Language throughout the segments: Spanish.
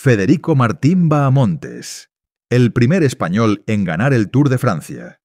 Federico Martín Bahamontes, el primer español en ganar el Tour de Francia.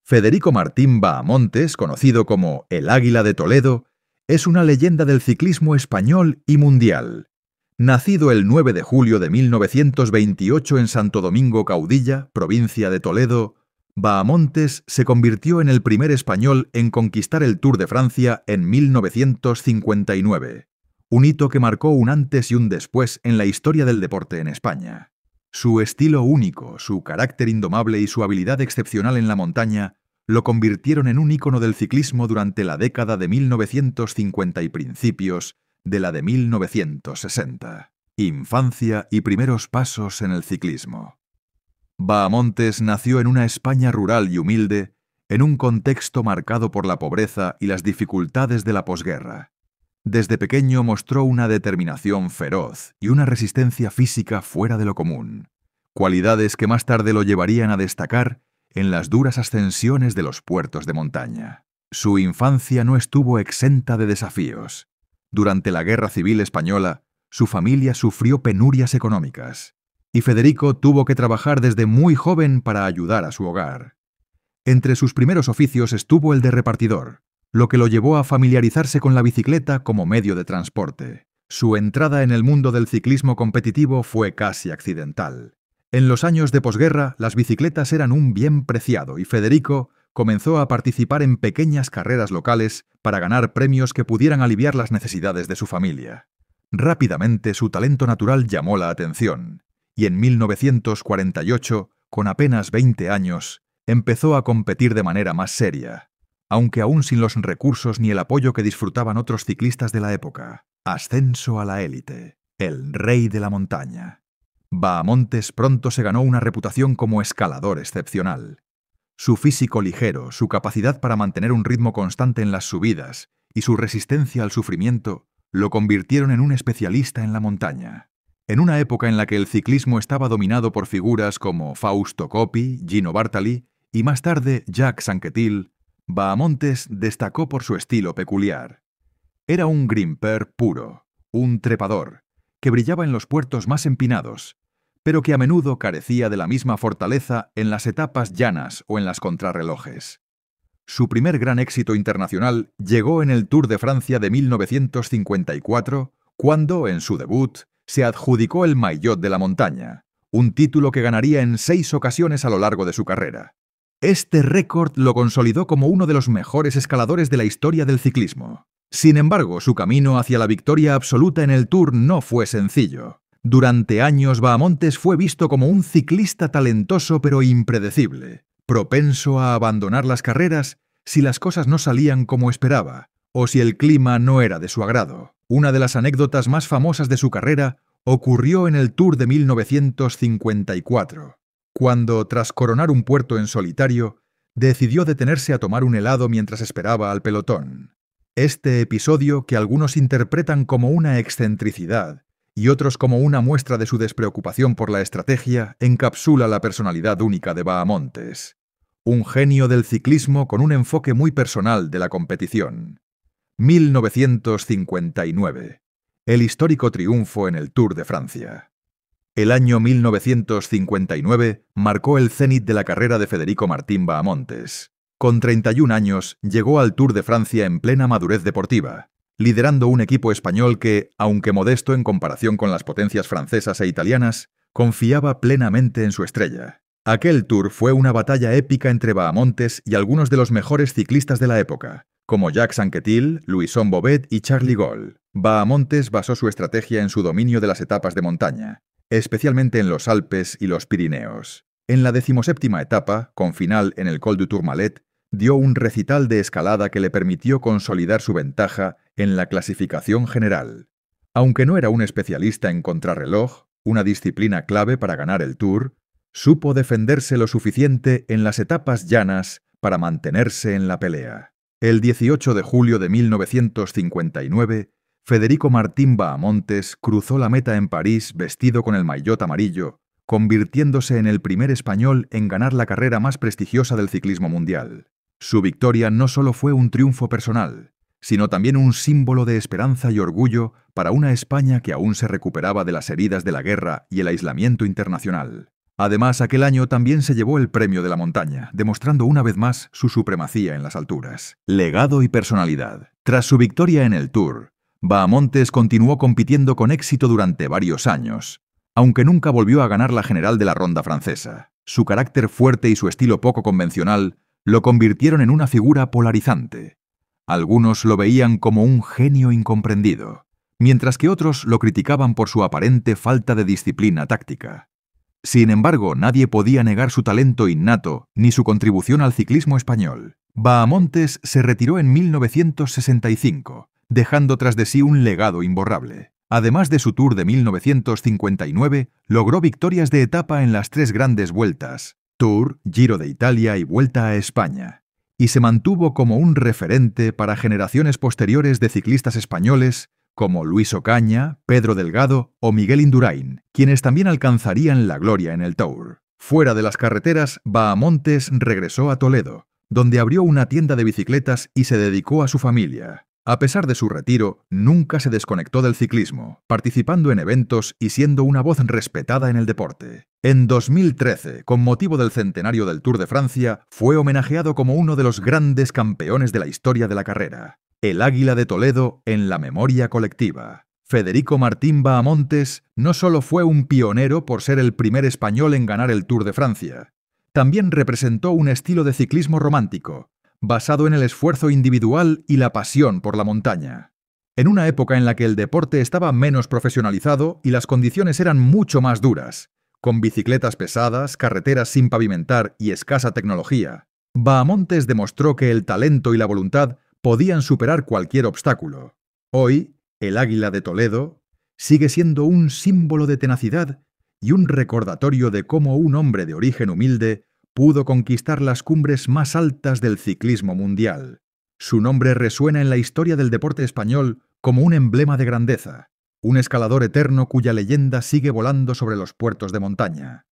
Federico Martín Bahamontes, conocido como el Águila de Toledo, es una leyenda del ciclismo español y mundial. Nacido el 9 de julio de 1928 en Santo Domingo Caudilla, provincia de Toledo, Bahamontes se convirtió en el primer español en conquistar el Tour de Francia en 1959, un hito que marcó un antes y un después en la historia del deporte en España. Su estilo único, su carácter indomable y su habilidad excepcional en la montaña lo convirtieron en un ícono del ciclismo durante la década de 1950 y principios de la de 1960. Infancia y primeros pasos en el ciclismo. Bahamontes nació en una España rural y humilde, en un contexto marcado por la pobreza y las dificultades de la posguerra. Desde pequeño mostró una determinación feroz y una resistencia física fuera de lo común, cualidades que más tarde lo llevarían a destacar en las duras ascensiones de los puertos de montaña. Su infancia no estuvo exenta de desafíos. Durante la Guerra Civil Española, su familia sufrió penurias económicas, y Federico tuvo que trabajar desde muy joven para ayudar a su hogar. Entre sus primeros oficios estuvo el de repartidor, lo que lo llevó a familiarizarse con la bicicleta como medio de transporte. Su entrada en el mundo del ciclismo competitivo fue casi accidental. En los años de posguerra, las bicicletas eran un bien preciado y Federico comenzó a participar en pequeñas carreras locales para ganar premios que pudieran aliviar las necesidades de su familia. Rápidamente su talento natural llamó la atención, y en 1948, con apenas 20 años, empezó a competir de manera más seria, aunque aún sin los recursos ni el apoyo que disfrutaban otros ciclistas de la época. Ascenso a la élite, el rey de la montaña. Bahamontes pronto se ganó una reputación como escalador excepcional. Su físico ligero, su capacidad para mantener un ritmo constante en las subidas y su resistencia al sufrimiento lo convirtieron en un especialista en la montaña. En una época en la que el ciclismo estaba dominado por figuras como Fausto Coppi, Gino Bartali y más tarde Jacques Anquetil, Bahamontes destacó por su estilo peculiar. Era un grimper puro, un trepador, que brillaba en los puertos más empinados, pero que a menudo carecía de la misma fortaleza en las etapas llanas o en las contrarrelojes. Su primer gran éxito internacional llegó en el Tour de Francia de 1954, cuando, en su debut, se adjudicó el maillot de la montaña, un título que ganaría en 6 ocasiones a lo largo de su carrera. Este récord lo consolidó como uno de los mejores escaladores de la historia del ciclismo. Sin embargo, su camino hacia la victoria absoluta en el Tour no fue sencillo. Durante años, Bahamontes fue visto como un ciclista talentoso pero impredecible, propenso a abandonar las carreras si las cosas no salían como esperaba, o si el clima no era de su agrado. Una de las anécdotas más famosas de su carrera ocurrió en el Tour de 1954, cuando, tras coronar un puerto en solitario, decidió detenerse a tomar un helado mientras esperaba al pelotón. Este episodio, que algunos interpretan como una excentricidad y otros como una muestra de su despreocupación por la estrategia, encapsula la personalidad única de Bahamontes. Un genio del ciclismo con un enfoque muy personal de la competición. 1959. El histórico triunfo en el Tour de Francia. El año 1959 marcó el cenit de la carrera de Federico Martín Bahamontes. Con 31 años, llegó al Tour de Francia en plena madurez deportiva, liderando un equipo español que, aunque modesto en comparación con las potencias francesas e italianas, confiaba plenamente en su estrella. Aquel Tour fue una batalla épica entre Bahamontes y algunos de los mejores ciclistas de la época, como Jacques Anquetil, Louison Bobet y Charles Gaulle. Bahamontes basó su estrategia en su dominio de las etapas de montaña, especialmente en los Alpes y los Pirineos. En la 17ª etapa, con final en el Col du Tourmalet, dio un recital de escalada que le permitió consolidar su ventaja en la clasificación general. Aunque no era un especialista en contrarreloj, una disciplina clave para ganar el Tour, supo defenderse lo suficiente en las etapas llanas para mantenerse en la pelea. El 18 de julio de 1959, Federico Martín Bahamontes cruzó la meta en París vestido con el maillot amarillo, convirtiéndose en el primer español en ganar la carrera más prestigiosa del ciclismo mundial. Su victoria no solo fue un triunfo personal, sino también un símbolo de esperanza y orgullo para una España que aún se recuperaba de las heridas de la guerra y el aislamiento internacional. Además, aquel año también se llevó el premio de la montaña, demostrando una vez más su supremacía en las alturas. Legado y personalidad. Tras su victoria en el Tour, Bahamontes continuó compitiendo con éxito durante varios años, aunque nunca volvió a ganar la general de la ronda francesa. Su carácter fuerte y su estilo poco convencional lo convirtieron en una figura polarizante. Algunos lo veían como un genio incomprendido, mientras que otros lo criticaban por su aparente falta de disciplina táctica. Sin embargo, nadie podía negar su talento innato ni su contribución al ciclismo español. Bahamontes se retiró en 1965, dejando tras de sí un legado imborrable. Además de su Tour de 1959, logró victorias de etapa en las 3 grandes vueltas, Tour, Giro de Italia y Vuelta a España, y se mantuvo como un referente para generaciones posteriores de ciclistas españoles como Luis Ocaña, Pedro Delgado o Miguel Indurain, quienes también alcanzarían la gloria en el Tour. Fuera de las carreteras, Bahamontes regresó a Toledo, donde abrió una tienda de bicicletas y se dedicó a su familia. A pesar de su retiro, nunca se desconectó del ciclismo, participando en eventos y siendo una voz respetada en el deporte. En 2013, con motivo del centenario del Tour de Francia, fue homenajeado como uno de los grandes campeones de la historia de la carrera. El Águila de Toledo en la memoria colectiva. Federico Martín Bahamontes no solo fue un pionero por ser el primer español en ganar el Tour de Francia, también representó un estilo de ciclismo romántico, basado en el esfuerzo individual y la pasión por la montaña. En una época en la que el deporte estaba menos profesionalizado y las condiciones eran mucho más duras, con bicicletas pesadas, carreteras sin pavimentar y escasa tecnología, Bahamontes demostró que el talento y la voluntad podían superar cualquier obstáculo. Hoy, el Águila de Toledo sigue siendo un símbolo de tenacidad y un recordatorio de cómo un hombre de origen humilde pudo conquistar las cumbres más altas del ciclismo mundial. Su nombre resuena en la historia del deporte español como un emblema de grandeza, un escalador eterno cuya leyenda sigue volando sobre los puertos de montaña.